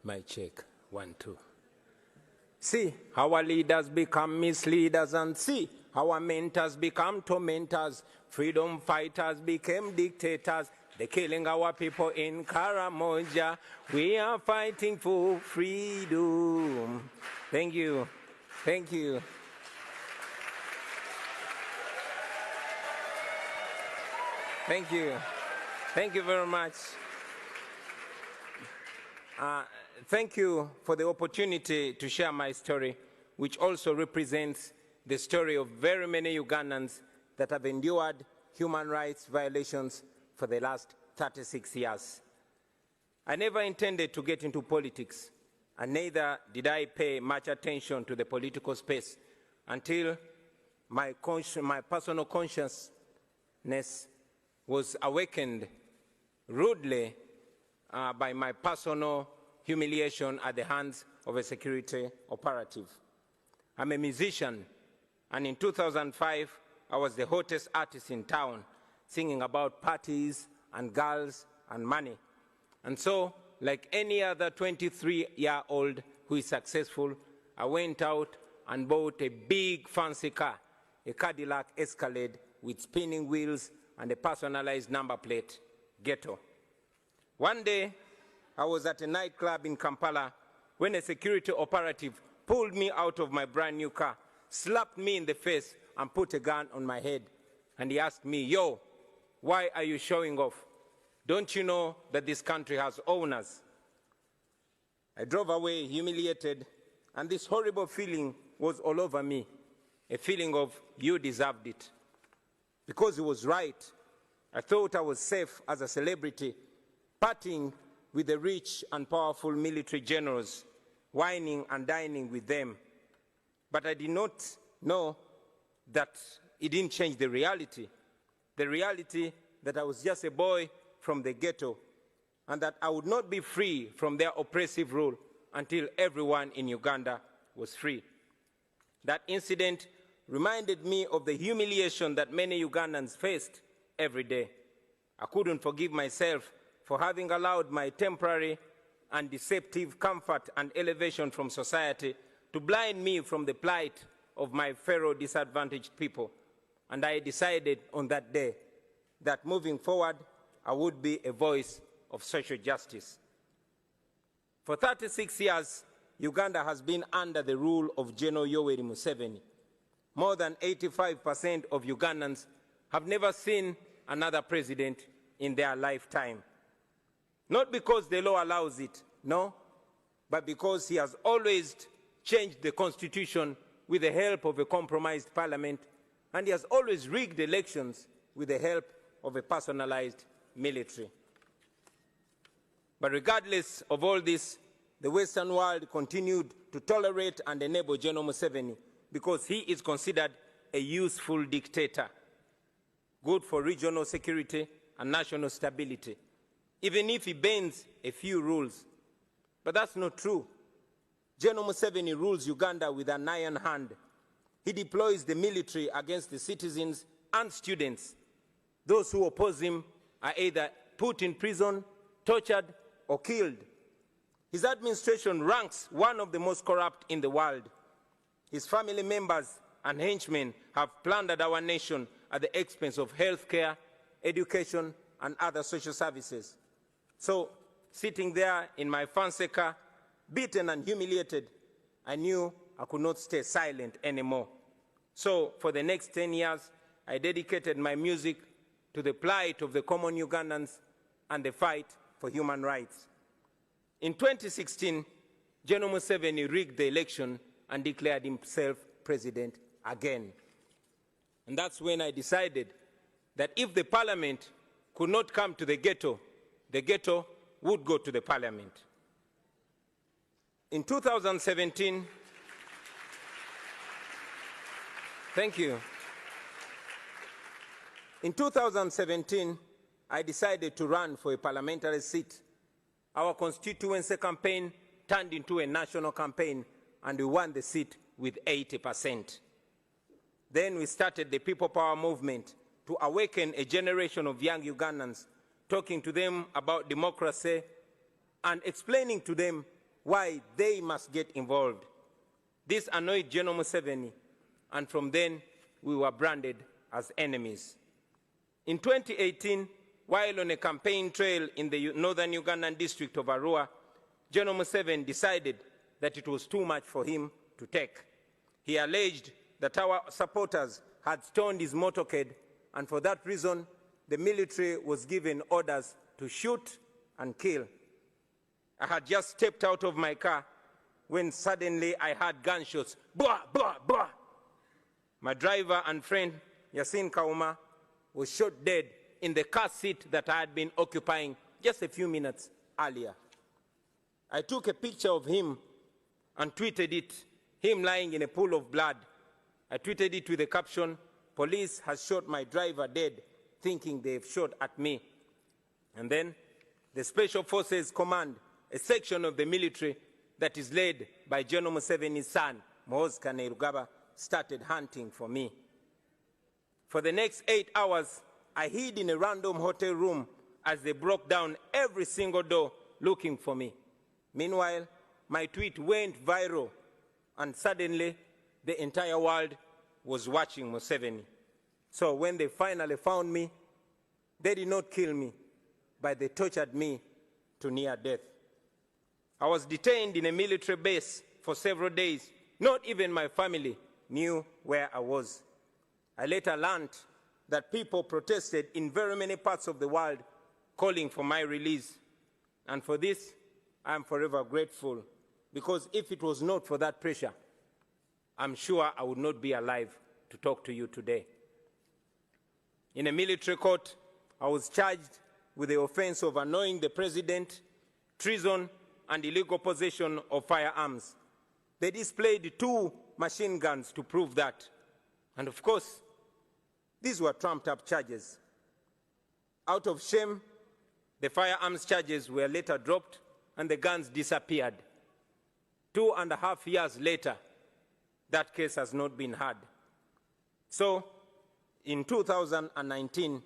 My check, 1, 2. See how our leaders become misleaders, and see how our mentors become tormentors. Freedom fighters became dictators. They're killing our people in Karamoja. We are fighting for freedom. Thank you. Thank you. Thank you. Thank you very much. Thank you for the opportunity to share my story, which also represents the story of very many Ugandans that have endured human rights violations for the last 36 years. I never intended to get into politics, and neither did I pay much attention to the political space until my personal consciousness was awakened rudely by my personal humiliation at the hands of a security operative. I'm a musician, and in 2005, I was the hottest artist in town, singing about parties and girls and money. And so, like any other 23-year-old who is successful, I went out and bought a big fancy car, a Cadillac Escalade with spinning wheels and a personalized number plate, Ghetto. One day, I was at a nightclub in Kampala when a security operative pulled me out of my brand new car, slapped me in the face, and put a gun on my head. And he asked me, "Yo, why are you showing off? Don't you know that this country has owners?" I drove away humiliated, and this horrible feeling was all over me, a feeling of you deserved it. Because he was right, I thought I was safe as a celebrity, partying with the rich and powerful military generals, whining and dining with them. But I did not know that it didn't change the reality that I was just a boy from the ghetto, and that I would not be free from their oppressive rule until everyone in Uganda was free. That incident reminded me of the humiliation that many Ugandans faced every day. I couldn't forgive myself for having allowed my temporary and deceptive comfort and elevation from society to blind me from the plight of my fellow disadvantaged people. And I decided on that day that moving forward, I would be a voice of social justice. For 36 years, Uganda has been under the rule of General Yoweri Museveni. More than 85% of Ugandans have never seen another president in their lifetime. Not because the law allows it, no, but because he has always changed the constitution with the help of a compromised parliament, and he has always rigged elections with the help of a personalized military. But regardless of all this, the Western world continued to tolerate and enable General Museveni because he is considered a useful dictator, good for regional security and national stability, even if he bends a few rules. But that's not true. General Museveni rules Uganda with an iron hand. He deploys the military against the citizens and students. Those who oppose him are either put in prison, tortured, or killed. His administration ranks one of the most corrupt in the world. His family members and henchmen have plundered our nation at the expense of healthcare, education, and other social services. So, sitting there in my fancy car, beaten and humiliated, I knew I could not stay silent anymore. So, for the next 10 years, I dedicated my music to the plight of the common Ugandans and the fight for human rights. In 2016, General Museveni rigged the election and declared himself president again. And that's when I decided that if the parliament could not come to the ghetto would go to the parliament. In 2017, thank you. In 2017, I decided to run for a parliamentary seat. Our constituency campaign turned into a national campaign, and we won the seat with 80%. Then we started the People Power movement to awaken a generation of young Ugandans, talking to them about democracy and explaining to them why they must get involved. This annoyed General Museveni, and from then we were branded as enemies. In 2018, while on a campaign trail in the northern Ugandan district of Arua, General Museveni decided that it was too much for him to take. He alleged that our supporters had stoned his motorcade, and for that reason, the military was given orders to shoot and kill. I had just stepped out of my car when suddenly I heard gunshots, blah, blah, blah. My driver and friend, Yasin Kauma, was shot dead in the car seat that I had been occupying just a few minutes earlier. I took a picture of him and tweeted it, him lying in a pool of blood. I tweeted it with the caption, "Police has shot my driver dead, thinking they've shot at me." And then the Special Forces Command, a section of the military that is led by General Museveni's son, Muhoozi Kainerugaba, started hunting for me. For the next 8 hours, I hid in a random hotel room as they broke down every single door looking for me. Meanwhile, my tweet went viral, and suddenly the entire world was watching Museveni. So when they finally found me, they did not kill me, but they tortured me to near death. I was detained in a military base for several days. Not even my family knew where I was. I later learned that people protested in very many parts of the world calling for my release. And for this, I am forever grateful, because if it was not for that pressure, I'm sure I would not be alive to talk to you today. In a military court, I was charged with the offense of annoying the president, treason, and illegal possession of firearms. They displayed 2 machine guns to prove that. And of course, these were trumped-up charges. Out of shame, the firearms charges were later dropped and the guns disappeared. 2.5 years later, that case has not been heard. So, in 2019,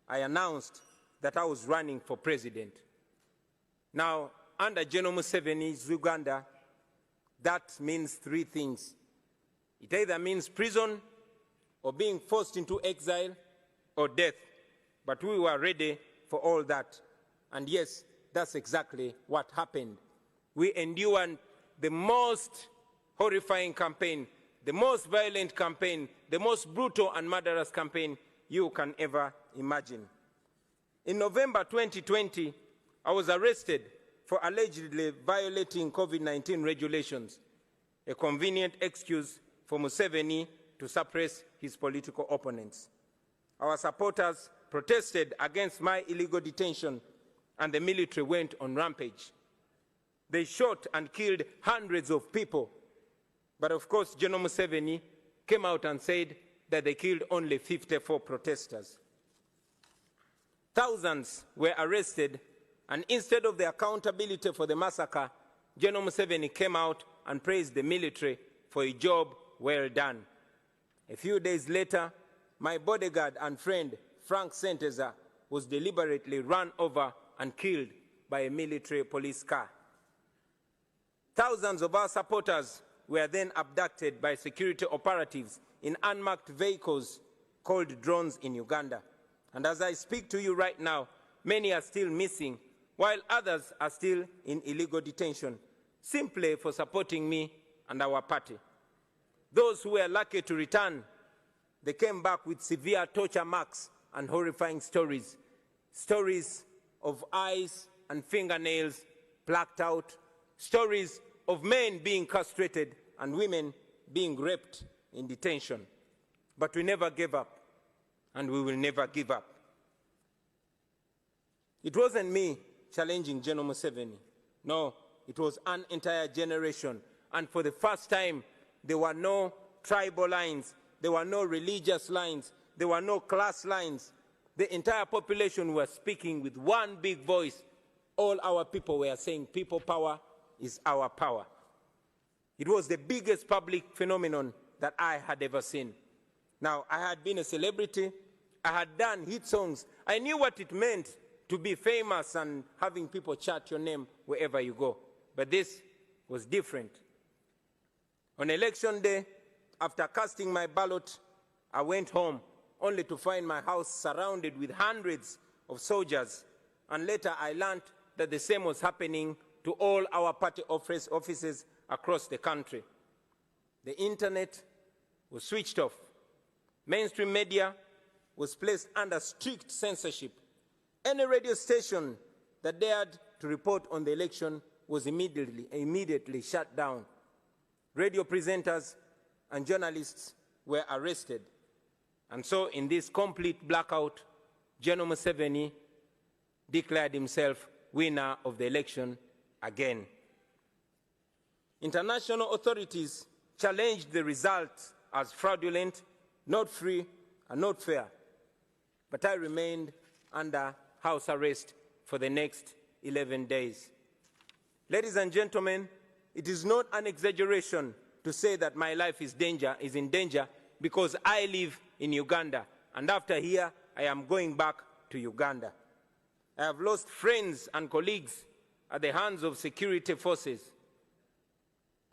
I announced that I was running for president. Now, under General Museveni's Uganda, that means 3 things. It either means prison, or being forced into exile, or death. But we were ready for all that. And yes, that's exactly what happened. We endured the most horrifying campaign, the most violent campaign, the most brutal and murderous campaign you can ever imagine. In November 2020, I was arrested for allegedly violating COVID-19 regulations, a convenient excuse for Museveni to suppress his political opponents. Our supporters protested against my illegal detention, and the military went on rampage. They shot and killed hundreds of people. But of course, General Museveni came out and said that they killed only 54 protesters. Thousands were arrested, and instead of the accountability for the massacre, General Museveni came out and praised the military for a job well done. A few days later, my bodyguard and friend, Frank Senteza, was deliberately run over and killed by a military police car. Thousands of our supporters were then abducted by security operatives in unmarked vehicles called drones in Uganda. And as I speak to you right now, many are still missing, while others are still in illegal detention, simply for supporting me and our party. Those who were lucky to return, they came back with severe torture marks and horrifying stories. Stories of eyes and fingernails plucked out, stories of men being castrated and women being raped in detention. But we never gave up, and we will never give up. It wasn't me challenging General Museveni. No, it was an entire generation. And for the first time, there were no tribal lines, there were no religious lines, there were no class lines. The entire population was speaking with one big voice. All our people were saying, people power is our power. It was the biggest public phenomenon that I had ever seen. Now, I had been a celebrity, I had done hit songs, I knew what it meant to be famous and having people chant your name wherever you go. But this was different. On election day, after casting my ballot, I went home only to find my house surrounded with hundreds of soldiers, and later I learned that the same was happening to all our party offices across the country. The internet was switched off. Mainstream media was placed under strict censorship. Any radio station that dared to report on the election was immediately shut down. Radio presenters and journalists were arrested. And so in this complete blackout, General Museveni declared himself winner of the election again. International authorities challenged the results as fraudulent, not free, and not fair. But I remained under house arrest for the next 11 days. Ladies and gentlemen, it is not an exaggeration to say that my life is in danger because I live in Uganda, and after here, I am going back to Uganda. I have lost friends and colleagues at the hands of security forces.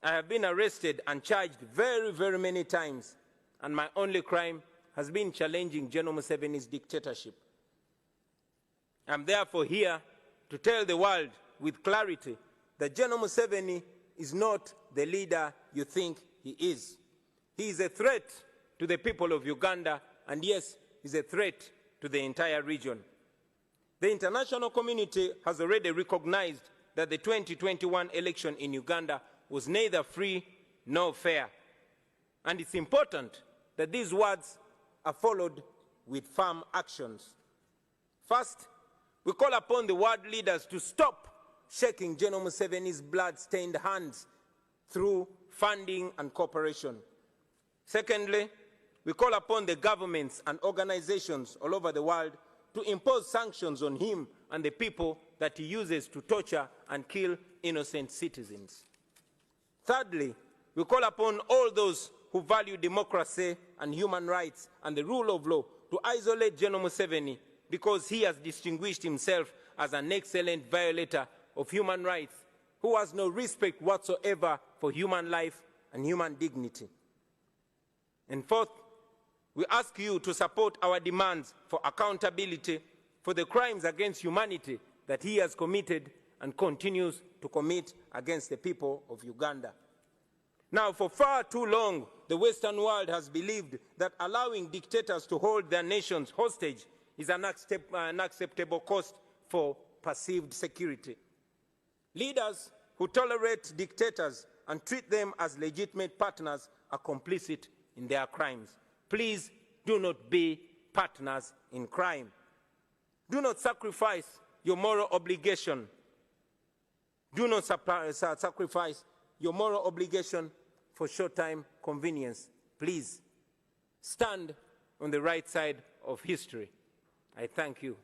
I have been arrested and charged very, very many times, and my only crime has been challenging General Museveni's dictatorship. I'm therefore here to tell the world with clarity that General Museveni is not the leader you think he is. He is a threat to the people of Uganda, and yes, he's a threat to the entire region. The international community has already recognized that the 2021 election in Uganda was neither free nor fair. And it's important that these words are followed with firm actions. First, we call upon the world leaders to stop shaking General Museveni's blood-stained hands through funding and cooperation. Secondly, we call upon the governments and organizations all over the world to impose sanctions on him and the people that he uses to torture and kill innocent citizens. Thirdly, we call upon all those who value democracy and human rights and the rule of law to isolate General Museveni because he has distinguished himself as an excellent violator of human rights who has no respect whatsoever for human life and human dignity. And fourth, we ask you to support our demands for accountability for the crimes against humanity that he has committed and continues to commit against the people of Uganda. Now, for far too long, the Western world has believed that allowing dictators to hold their nations hostage is an unacceptable cost for perceived security. Leaders who tolerate dictators and treat them as legitimate partners are complicit in their crimes. Please do not be partners in crime. Do not sacrifice your moral obligation. Do not sacrifice your moral obligation for short-time convenience. Please stand on the right side of history. I thank you.